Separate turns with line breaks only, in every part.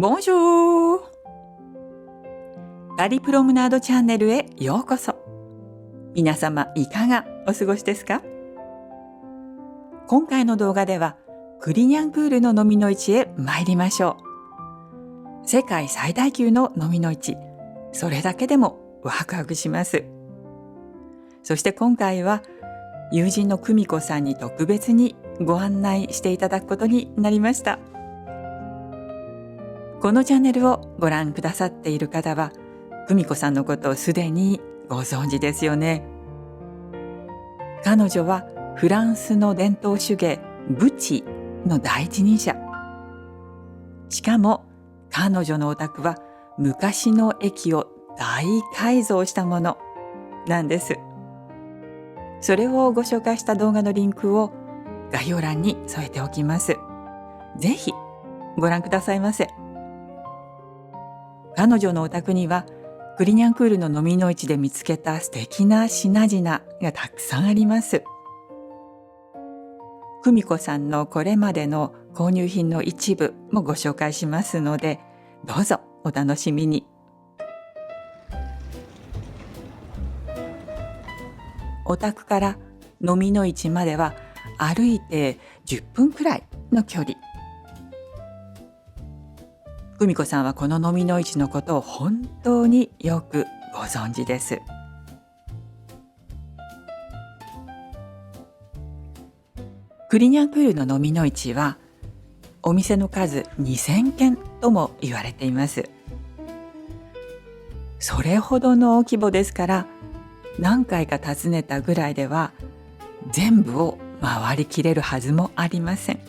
ボンジュール。パリプロムナードチャンネルへようこそ。皆様いかがお過ごしですか？今回の動画ではクリニャンクールののみの市へ参りましょう。世界最大級ののみの市、それだけでもワクワクします。そして今回は友人の久美子さんに特別にご案内していただくことになりました。このチャンネルをご覧くださっている方は久美子さんのことをすでにご存知ですよね。彼女はフランスの伝統手芸ブチの第一人者。しかも彼女のお宅は昔の駅を大改造したものなんです。それをご紹介した動画のリンクを概要欄に添えておきます。ぜひご覧くださいませ。彼女のお宅にはクリニャンクールののみの市で見つけた素敵な品々がたくさんあります。久美子さんのこれまでの購入品の一部もご紹介しますので、どうぞお楽しみに。お宅からのみの市までは歩いて10分くらいの距離。久美子さんはこののみの市のことを本当によくご存知です。クリニャンクールののみの市はお店の数2000軒とも言われています。それほどの規模ですから何回か訪ねたぐらいでは全部を回りきれるはずもありません。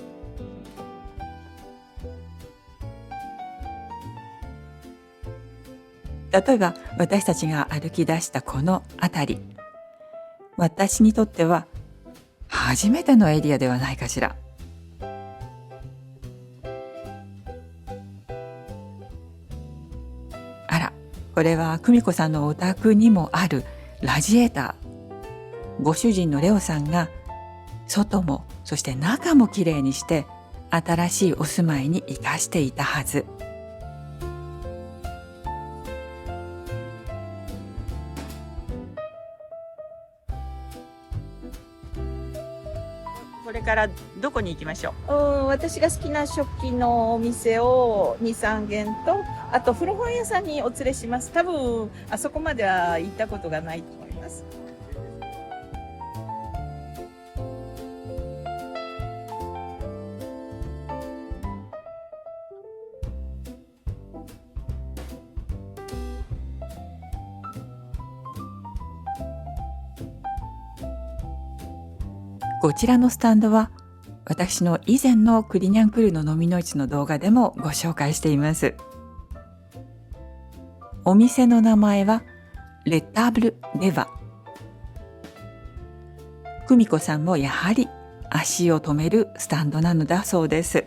例えば私たちが歩き出したこの辺り、私にとっては初めてのエリアではないかしら。あら、これは久美子さんのお宅にもあるラジエーター。ご主人のレオさんが外もそして中もきれいにして新しいお住まいに生かしていたはず。これからどこに行きましょう？
私が好きな食器のお店を2、3軒と、あと古本屋さんにお連れします。多分あそこまでは行ったことがないと思います。
こちらのスタンドは私の以前のクリニャンクールののみの市の動画でもご紹介しています。お店の名前はレタブル・レヴァ。久美子さんもやはり足を止めるスタンドなのだそうです。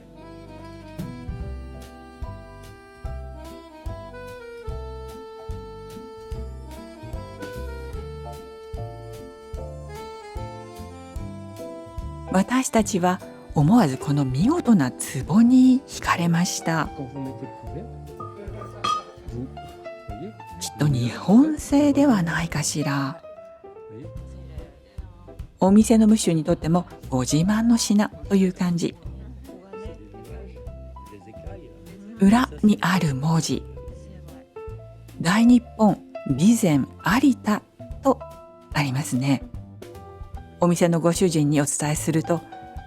私たちは思わずこの見事な壺に惹かれました。きっと日本製ではないかしら。お店のムッシュにとってもご自慢の品という感じ。裏にある文字、大日本備前有田とありますね。お店のご主人にお伝えすると、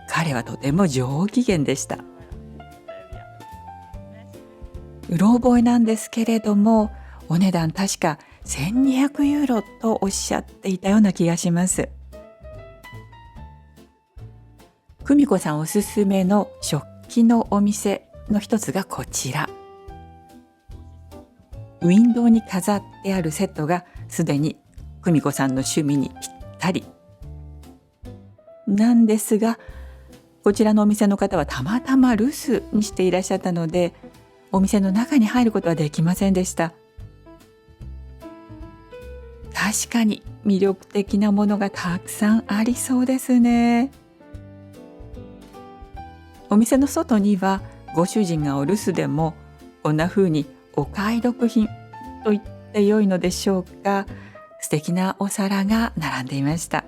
彼はとても上機嫌でした。うろ覚えなんですけれども、お値段確か1200ユーロとおっしゃっていたような気がします。久美子さんおすすめの食器のお店の一つがこちら。ウィンドウに飾ってあるセットがすでに久美子さんの趣味にぴったりなんですが、こちらのお店の方はたまたま留守にしていらっしゃったので、お店の中に入ることはできませんでした。確かに魅力的なものがたくさんありそうですね。お店の外にはご主人がお留守でもこんな風にお買い得品と言ってよいのでしょうか、素敵なお皿が並んでいました。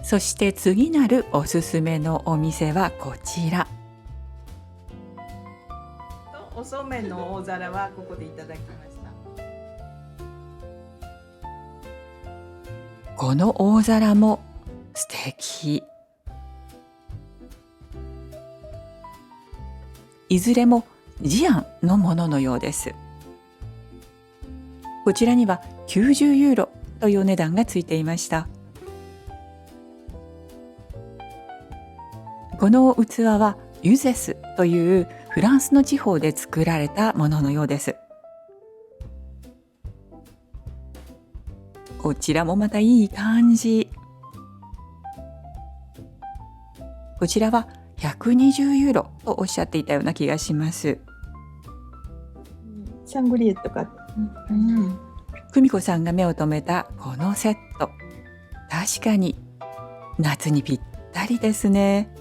そして次なるおすすめのお店はこちら。
おそうめんの大皿はここでいただきました。
この大皿も素敵。いずれもジアンのもののようです。こちらには90ユーロというお値段がついていました。この器はユゼスというフランスの地方で作られたもののようです。こちらもまたいい感じ。こちらは120ユーロとおっしゃっていたような気がします。
シャングリエとか。
久美子さんが目を留めたこのセット。確かに夏にぴったりですね。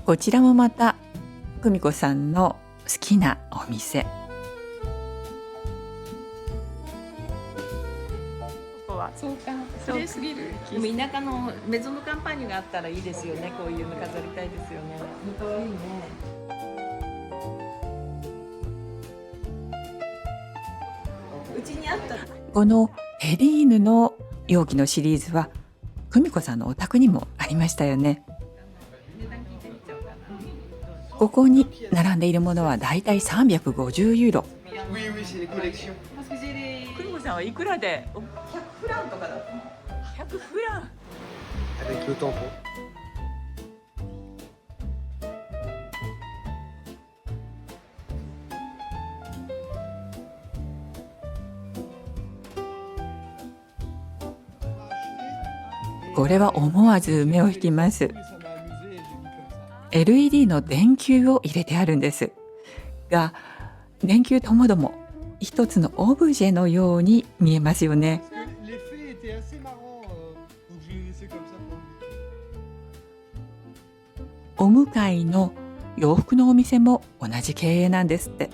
こちらもまた久美子さんの好きなお店。ここは
そうか、綺麗すぎる。でも田舎のメゾンのカンパーニュがあったらいいですよね。こういうの飾りたいですよね。可愛いね。うちにあった
このテリーヌの容器のシリーズは久美子さんのお宅にもありましたよね。ここに並んでいるものはだいたい350ユーロ。久美子さんはいくらで
100フランとかだった。
100フラン。これは思わず目を引きます。LED の電球を入れてあるんですが、電球ともども一つのオブジェのように見えますよね。お向かいの洋服のお店も同じ経営なんですって。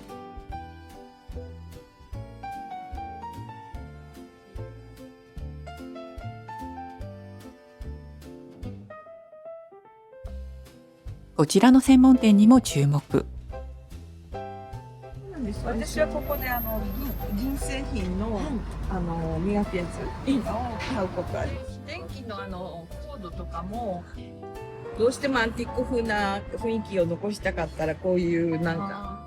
こちらの専門店にも注目。
私はここで銀製品の磨くやつを買うことあります。電気のコードとかもどうしてもアンティック風な雰囲気を残したかったらこういうなんか。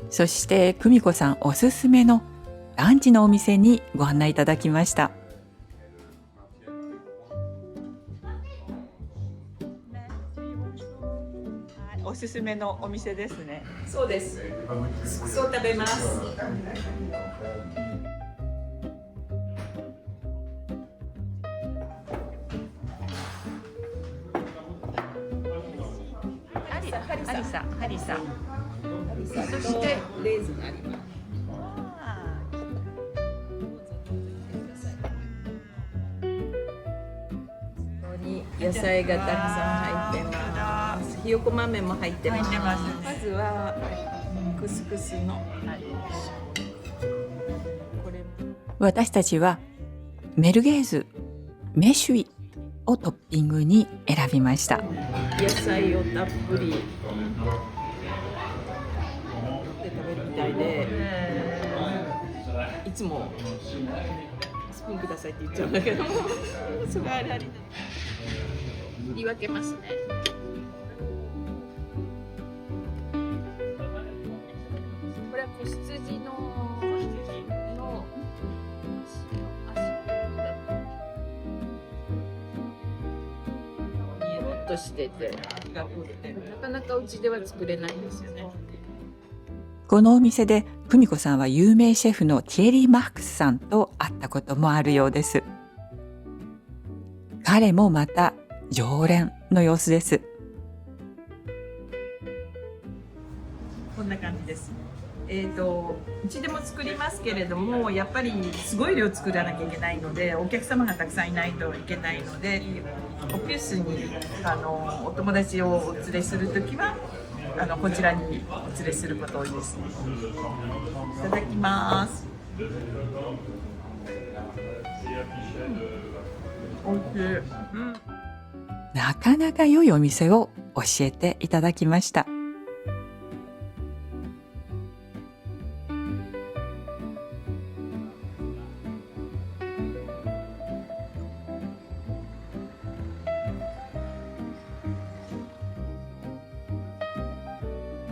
そして久美子さんおすすめのランチのお店にご案内いただきました。おすすめのお店ですね。
そうです。そう食べます。
ハリサ。
そしてレーズンがあります。ここに野菜がたくさん入ってます。ひよこ豆も入ってます。まずはクスクスの。
私たちはメルゲーズ、メシュイをトッピングに選びました。
野菜をたっぷり食べるみたいで、いつもスプーンくださいって言っちゃうんだけど、それあれありだ。振り分けますね。これは子羊のゴロッとしてて、なかなかうちでは作れないんですよね。
このお店で久美子さんは有名シェフのティエリー・マークスさんと会ったこともあるようです。彼もまた常連の様子です。
こんな感じです。うちでも作りますけれども、やっぱりすごい量作らなきゃいけないので、お客様がたくさんいないといけないので、オフィスにお友達をお連れするときはこちらにお連れすること多いですね。いただきます。おいしい。
なかなか良いお店を教えていただきました。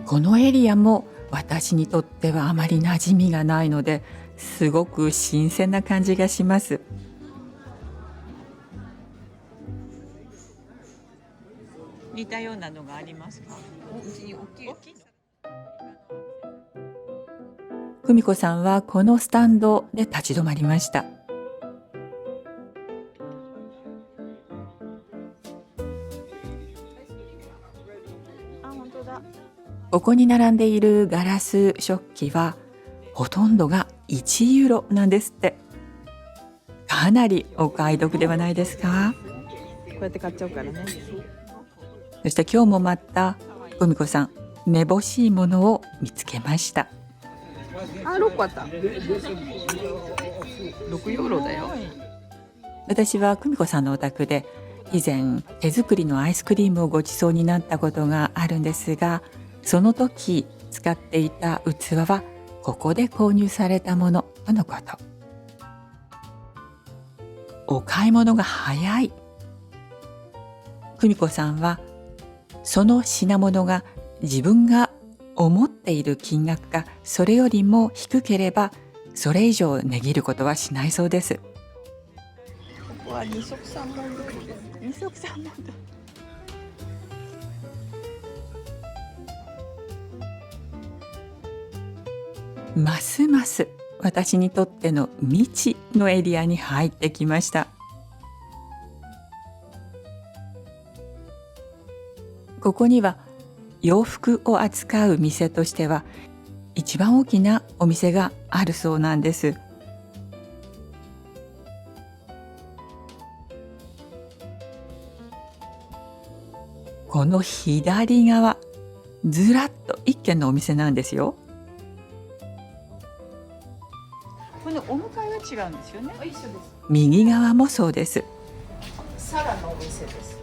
このエリアも私にとってはあまり馴染みがないので、すごく新鮮な感じがします。似たようなのがありますか？久美子さんはこのスタンドで立ち止まりました。ここに並んでいるガラス食器はほとんどが1ユーロなんですって。かなりお買い得ではないですか？
こうやって買っちゃうからね。
そして今日もまた久美子さん、めぼしいものを見つけました。
6個あった。6ユーロだよ。
私は久美子さんのお宅で以前手作りのアイスクリームをご馳走になったことがあるんですが、その時使っていた器はここで購入されたものとのこと。お買い物が早い。久美子さんはその品物が自分が思っている金額かそれよりも低ければそれ以上値切ることはしないそうです。
ここは二足三本通りです。二足三本通り。
ますます私にとっての未知のエリアに入ってきました。ここには洋服を扱う店としては一番大きなお店があるそうなんです。この左側、ずらっと一軒のお店なんですよ。
このお迎えは違うんですよね。一緒です。
右側もそうです。
サラのお店です。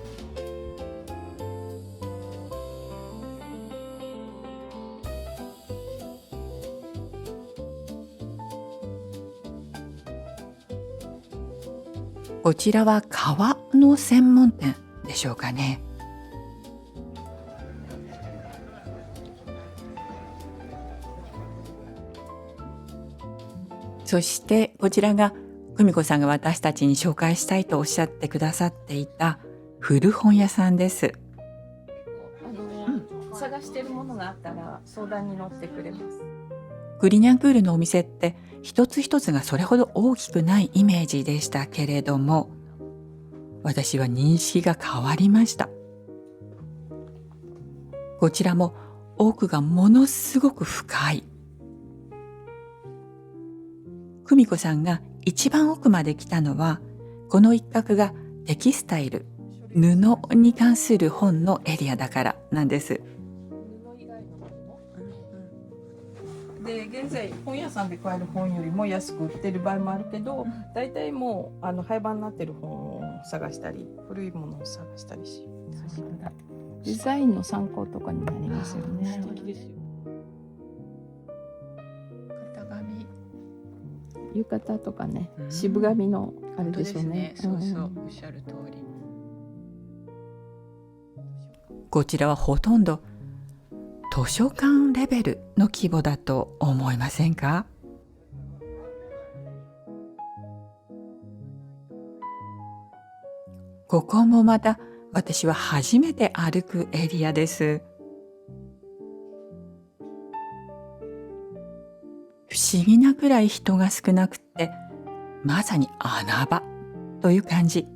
こちらは革の専門店でしょうかね。そしてこちらが久美子さんが私たちに紹介したいとおっしゃってくださっていた古本屋さんです。
探しているものがあったら相談に乗ってくれます。
グリニャンクールのお店って一つ一つがそれほど大きくないイメージでしたけれども、私は認識が変わりました。こちらも奥がものすごく深い。久美子さんが一番奥まで来たのは、この一角がテキスタイル、布に関する本のエリアだからなんです。
で現在本屋さんで買える本よりも安く売ってる場合もあるけど、だいたいもう廃盤になってる本を探したり古いものを探したりします。
デザインの参考とかになりますよね。
素敵ですよ。型紙、
浴衣とかね、
うん
渋紙のあれでしょうね。
そうそう、おっしゃる通り。
こちらはほとんど図書館レベルの規模だと思いませんか？ここもまた私は初めて歩くエリアです。不思議なくらい人が少なくて、まさに穴場という感じ。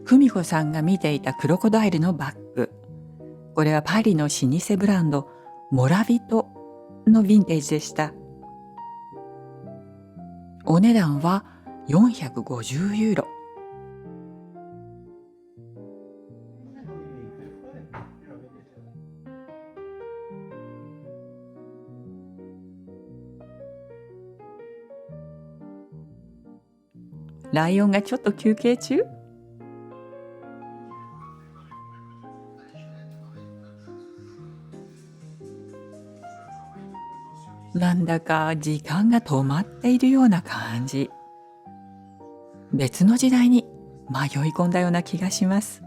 久美子さんが見ていたクロコダイルのバッグ。これはパリの老舗ブランドモラビトのヴィンテージでした。お値段は450ユーロ。ライオンがちょっと休憩中？なんだか時間が止まっているような感じ。別の時代に迷い込んだような気がします。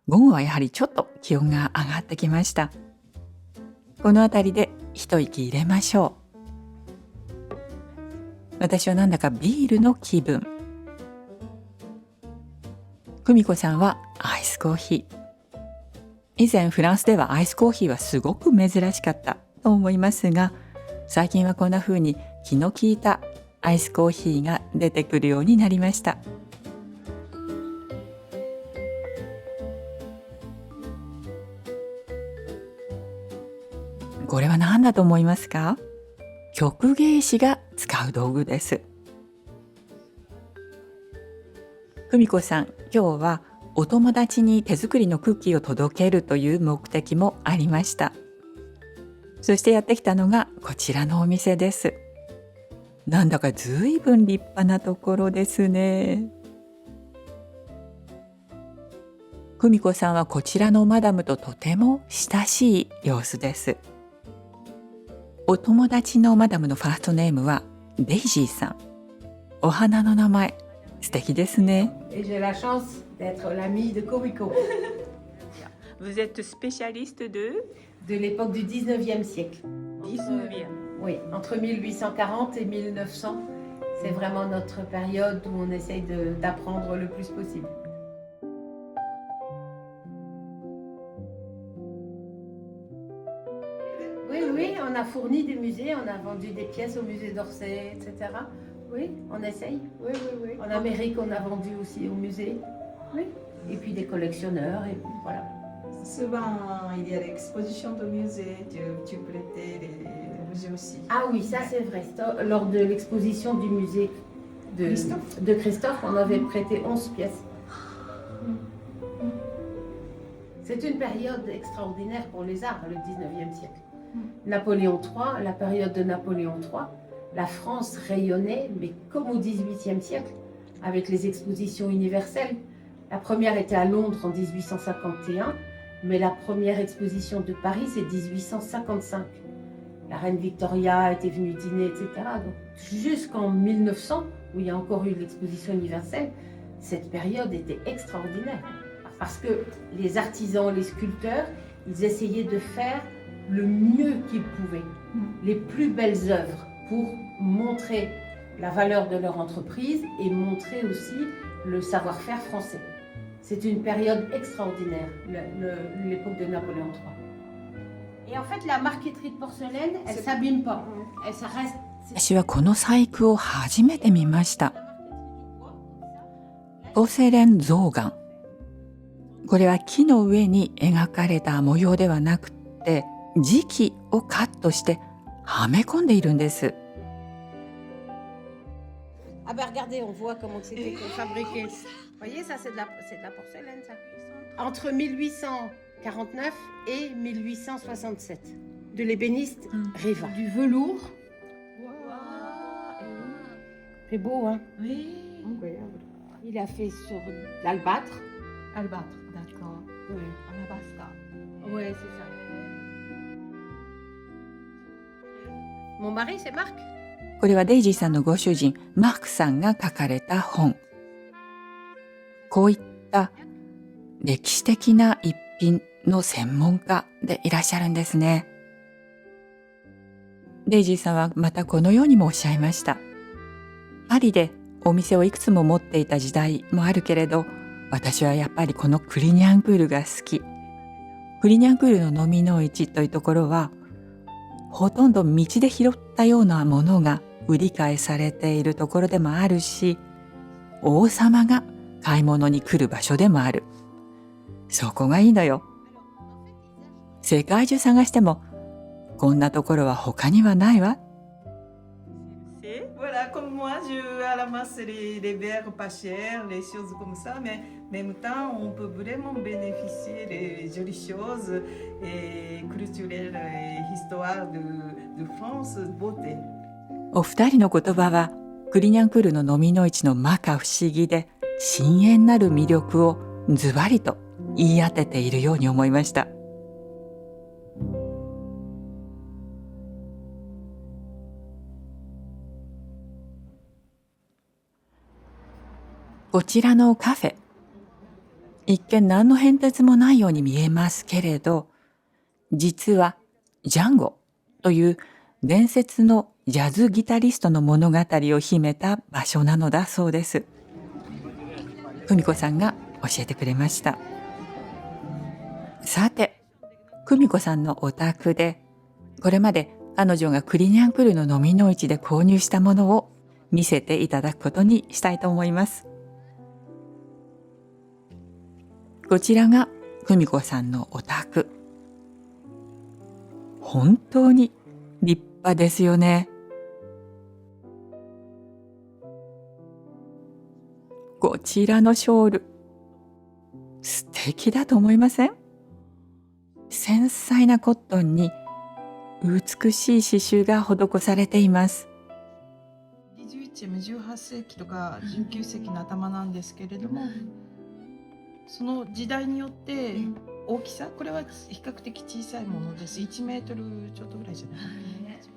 午後はやはりちょっと気温が上がってきました。この辺りで一息入れましょう。私はなんだかビールの気分。久美子さんはアイスコーヒー。以前フランスではアイスコーヒーはすごく珍しかったと思いますが、最近はこんな風に気の利いたアイスコーヒーが出てくるようになりました。これは何だと思いますか？曲芸師が使う道具です。久美子さん、今日はお友達に手作りのクッキーを届けるという目的もありました。そしてやってきたのがこちらのお店です。なんだかずいぶん立派なところですね。久美子さんはこちらのマダムととても親しい様子です。お友達のマダムのファーストネームはデイジーさん。お花の名前、素敵ですね。
Et j'ai la chance d'être l'amie de Komiko,
Vous êtes spécialiste de
de l'époque du 19e siècle.
19e.
Oui, entre 1840 et 1900, c'est vraiment notre période où on essaye d'apprendre le plus possible. Oui, oui, on a fourni des musées, on a vendu des pièces au musée d'Orsay, etc. Oui, on essaye. Oui, oui, oui. En Amérique, on a vendu aussi au musée. Oui. Et puis des collectionneurs, et puis voilà.
Souvent, il y a l'exposition de musée, tu prêtais les objets aussi.
Ah oui, ça c'est vrai. Lors de l'exposition du musée de Christophe, on avait prêté 11 pièces. C'est une période extraordinaire pour les arts, le 19e siècle. Napoléon III, la période de Napoléon III, la France rayonnait, mais comme au 18e siècle, avec les expositions universelles. La première était à Londres en 1851, mais la première exposition de Paris, c'est 1855. La reine Victoria était venue dîner, etc. Donc, jusqu'en 1900, où il y a encore eu l'exposition universelle, cette période était extraordinaire. Parce que les artisans, les sculpteurs, ils essayaient de faire le mieux qu'ils pouvaient, les plus belles œuvres pour montrer la valeur de leur entreprise et montrer aussi le savoir-faire français. C'est une période extraordinaire, l'époque de Napoléon III. Et en fait, la marqueterie de porcelaine, elle ne s'abîme pas. Ça reste.
私はこの細工を初めて見ました。ポセレン象眼。これは木の上に描かれた模様ではなくて、磁器をカットしてはめ込んでいるんです。
Ah ben regardez, on voit comment c'était fabriqué. Vous voyez, ça c'est de la porcelaine, ça. Entre 1849 et 1867. De l'ébéniste Riva. Du velours. C'est beau, hein?
Oui.
Incroyable. Il a fait sur l'albâtre.
Albâtre, d'accord.
Oui.
Alabasta.
Ouais, c'est ça. Mon mari, c'est Marc.
これはデイジーさんのご主人マークさんが書かれた本。こういった歴史的な一品の専門家でいらっしゃるんですね。デイジーさんはまたこのようにもおっしゃいました。パリでお店をいくつも持っていた時代もあるけれど、私はやっぱりこのクリニャンクールが好き。クリニャンクールの飲みの市というところは、ほとんど道で拾ったようなものが売り買いされているところでもあるし、王様が買い物に来る場所でもある。そこがいいのよ。世界中探しても、こんなところは他にはないわ。
Voilà, comme moi, je ramasse les verres pas chers, les choses comme ça, mais en même temps, on peut vraiment bénéficier des jolies choses et culturelles et histoires de France, beauté.
お二人の言葉は、クリニャンクールの飲みの市の摩訶不思議で、深遠なる魅力をズバリと言い当てているように思いました。こちらのカフェ、一見何の変哲もないように見えますけれど、実はジャンゴという伝説のジャズギタリストの物語を秘めた場所なのだそうです。久美子さんが教えてくれました。さて、久美子さんのお宅で、これまで彼女がクリニャンクールの飲みの市で購入したものを見せていただくことにしたいと思います。こちらが久美子さんのお宅。本当に立派ですよね。こちらのショール、素敵だと思いません？繊細なコットンに美しい刺繍が施されています。
11、18世紀とか19世紀の頭なんですけれども、その時代によって大きさ、これは比較的小さいものです。1メートルちょっとぐらいじゃない。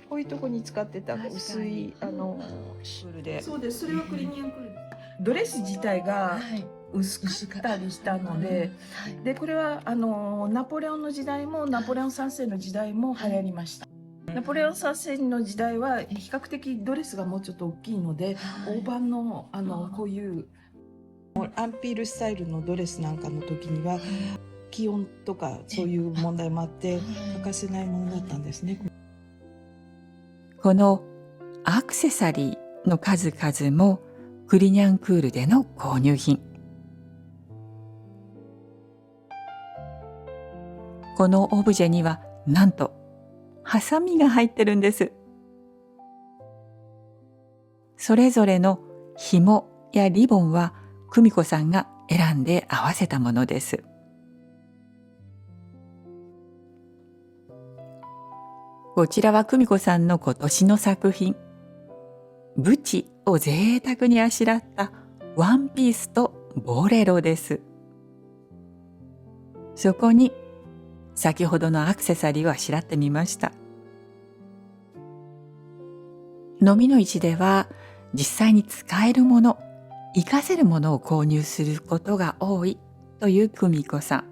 こういうとこに使ってた薄いシュールで。そうです。それはクリニアンクール。ドレス自体が薄かったりしたので、でこれはナポレオンの時代もナポレオン3世の時代も流行りました。ナポレオン3世の時代は比較的ドレスがもうちょっと大きいので、大判のこういうアンピールスタイルのドレスなんかの時には気温とかそういう問題もあって欠かせないものだったんですね。
このアクセサリーの数々もクリニャンクールでの購入品。このオブジェにはなんとハサミが入ってるんです。それぞれの紐やリボンは久美子さんが選んで合わせたものです。こちらは久美子さんの今年の作品。ブチを贅沢にあしらったワンピースとボレロです。そこに先ほどのアクセサリーをあしらってみました。飲みの市では実際に使えるもの、活かせるものを購入することが多いという久美子さん。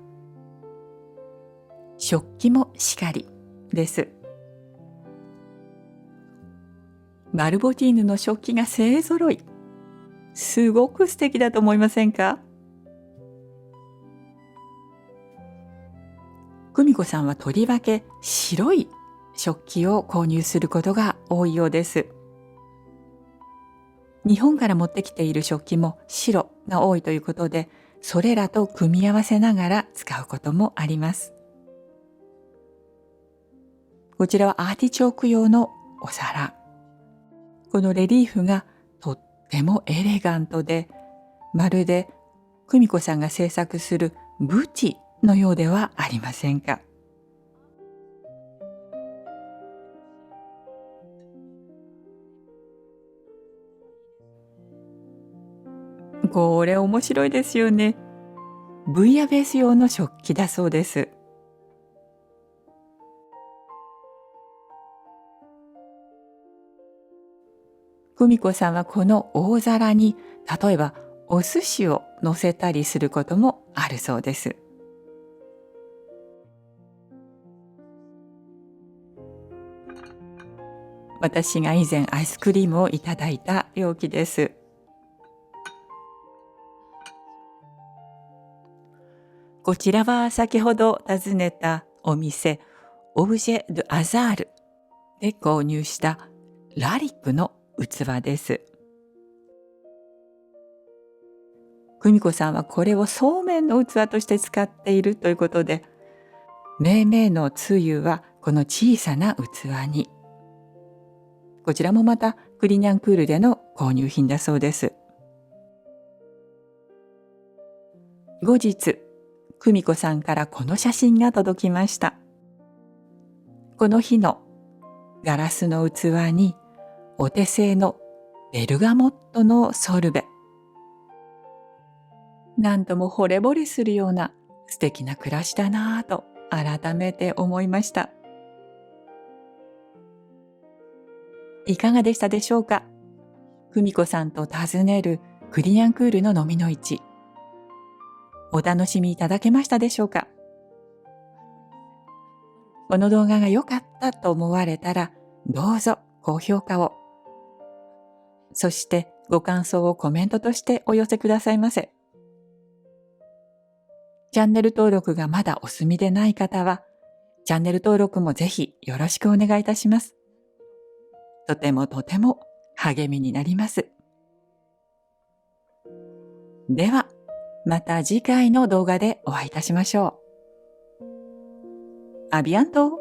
食器もしかりです。マルボティーヌの食器が勢ぞろい。すごく素敵だと思いませんか？久美子さんはとりわけ白い食器を購入することが多いようです。日本から持ってきている食器も白が多いということで、それらと組み合わせながら使うこともあります。こちらはアーティチョーク用のお皿。このレリーフがとってもエレガントで、まるで久美子さんが制作するブチのようではありませんか。これ面白いですよね。ブイヤベース用の食器だそうです。久美子さんはこの大皿に例えばお寿司を乗せたりすることもあるそうです。私が以前アイスクリームをいただいた容器です。こちらは先ほど訪ねたお店、オブジェ・ドゥ・アザールで購入したラリックの器です。久美子さんはこれをそうめんの器として使っているということで、めいめいのつゆはこの小さな器に。こちらもまたクリニャンクールでの購入品だそうです。後日、久美子さんからこの写真が届きました。この日のガラスの器にお手製のベルガモットのソルベ。なんとも惚れ惚れするような素敵な暮らしだなぁと改めて思いました。いかがでしたでしょうか。久美子さんと訪ねるクリニャンクールの飲みの市。お楽しみいただけましたでしょうか。この動画が良かったと思われたら、どうぞ高評価を。そしてご感想をコメントとしてお寄せくださいませ。チャンネル登録がまだお済みでない方は、チャンネル登録もぜひよろしくお願いいたします。とてもとても励みになります。では、また次回の動画でお会いいたしましょう。アビアント。